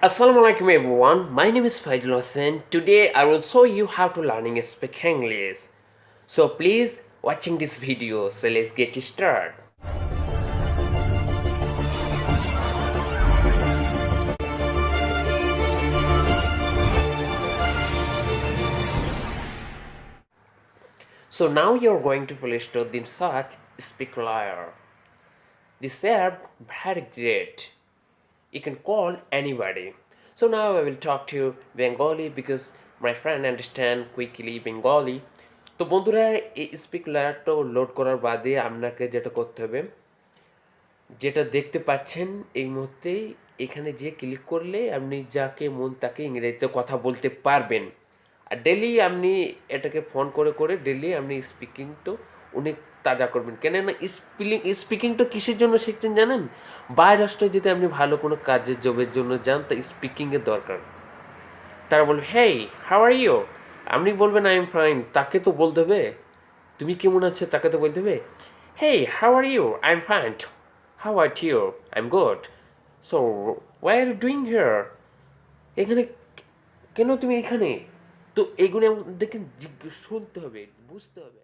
Assalamualaikum everyone, my name is Faijul and today I will show you how to learning speak English. So please watching this video, so let's get started. So now you're going to Play Store, then search Speak Liar. This app very great. You can call anybody. So now I will talk to Bengali because my friend understand quickly Bengali. তো বন্ধুরা এই speak লেয়ারটা load করার বাদে আপনাকে যেটা করতে হবে, যেটা দেখতে পাচ্ছেন এই মুহূর্তে, এখানে যে ক্লিক করলে আপনি যাকে মন তাকে ইংরেজিতে কথা বলতে পারবেন। আর ডেলি আপনি এটাকে ফোন করে করে ডেলি আপনি স্পিকিং তো অনেক তাজা করবেন। কেননা স্পিকিংটা কিসের জন্য শিখছেন জানেন? বাইরের রাষ্ট্রে যদি আপনি ভালো কোনো কাজের জবের জন্য যান, তা স্পিকিংয়ের দরকার। তারা বলবে হেই হাউ আর ইউ, আপনি বলবেন আই এম ফাইন, তাকে তো বলতে হবে তুমি কেমন আছো, তাকে তো বলতে হবে hey how are you, I am fine, how are you, I am good, so why are you doing here, এখানে কেন তুমি এখানে, তো এগুলো দেখে জিজ্ঞেস শুনতে হবে, বুঝতে হবে।